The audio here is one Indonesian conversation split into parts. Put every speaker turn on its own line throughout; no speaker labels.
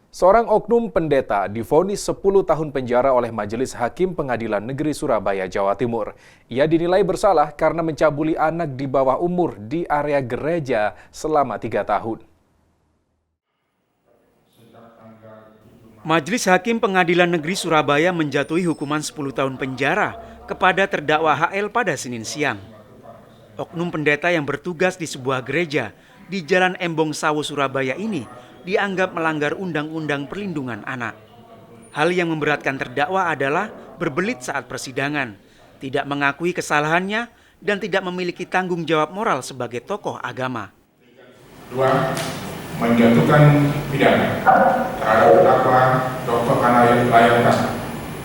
Seorang oknum pendeta divonis 10 tahun penjara oleh Majelis Hakim Pengadilan Negeri Surabaya, Jawa Timur. Ia dinilai bersalah karena mencabuli anak di bawah umur di area gereja selama 3 tahun.
Majelis Hakim Pengadilan Negeri Surabaya menjatuhi hukuman 10 tahun penjara kepada terdakwa HL pada Senin siang. Oknum pendeta yang bertugas di sebuah gereja di Jalan Embong Sawo, Surabaya ini dianggap melanggar Undang-Undang Perlindungan Anak. Hal yang memberatkan terdakwa adalah berbelit saat persidangan, tidak mengakui kesalahannya, dan tidak memiliki tanggung jawab moral sebagai tokoh agama.
2. Menjatuhkan pidana terhadap terdakwa Dr. Anaya Layantara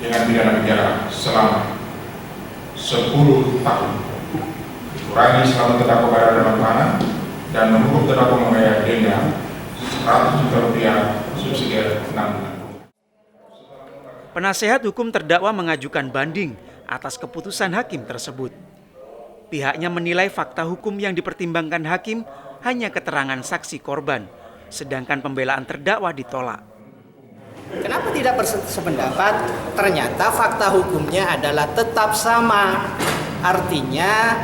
dengan pidana penjara selama 10 tahun, dikurangi selama terdakwa berada dalam tahanan, dan menghukum terdakwa membayar denda Rp100 juta subsidi 6 bulan.
Penasehat hukum terdakwa mengajukan banding atas keputusan hakim tersebut. Pihaknya menilai fakta hukum yang dipertimbangkan hakim hanya keterangan saksi korban, sedangkan pembelaan terdakwa ditolak.
Kenapa tidak bersependapat? Ternyata fakta hukumnya adalah tetap sama. Artinya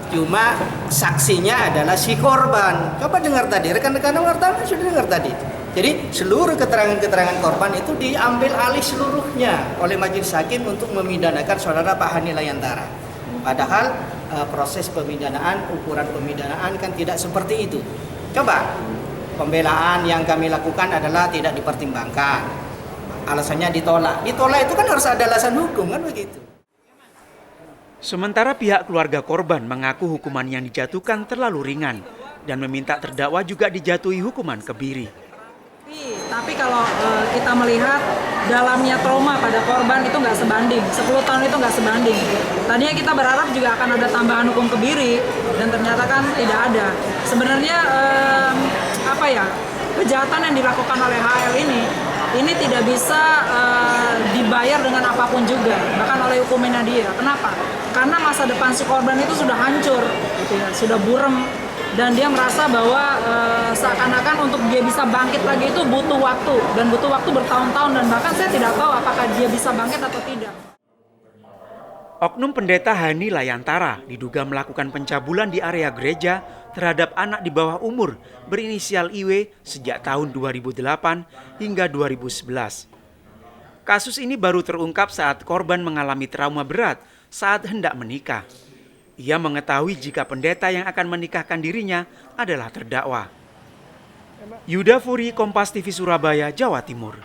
cuma saksinya adalah si korban. Coba dengar tadi, rekan-rekan wartawan sudah dengar tadi. Jadi seluruh keterangan-keterangan korban itu diambil alih seluruhnya oleh majelis hakim untuk memidanakan saudara Pak Hani Layantara. Padahal proses pemidanaan, ukuran pemidanaan kan tidak seperti itu. Coba, pembelaan yang kami lakukan adalah tidak dipertimbangkan. Alasannya ditolak. Ditolak itu kan harus ada alasan hukum, kan begitu.
Sementara pihak keluarga korban mengaku hukuman yang dijatuhkan terlalu ringan dan meminta terdakwa juga dijatuhi hukuman kebiri.
Tapi kalau kita melihat dalamnya trauma pada korban itu nggak sebanding, 10 tahun itu nggak sebanding. Tadinya kita berharap juga akan ada tambahan hukum kebiri dan ternyata kan tidak ada. Sebenarnya kejahatan yang dilakukan oleh HL ini tidak bisa dibayar dengan apapun juga, bahkan oleh hukumannya dia. Kenapa? Karena masa depan si korban itu sudah hancur, gitu ya, sudah burem, dan dia merasa bahwa seakan-akan untuk dia bisa bangkit lagi itu butuh waktu, dan butuh waktu bertahun-tahun, dan bahkan saya tidak tahu apakah dia bisa bangkit atau tidak.
Oknum pendeta Hani Layantara diduga melakukan pencabulan di area gereja terhadap anak di bawah umur berinisial IW sejak tahun 2008 hingga 2011. Kasus ini baru terungkap saat korban mengalami trauma berat saat hendak menikah. Ia mengetahui jika pendeta yang akan menikahkan dirinya adalah terdakwa. Yuda Furi, Kompas TV Surabaya, Jawa Timur.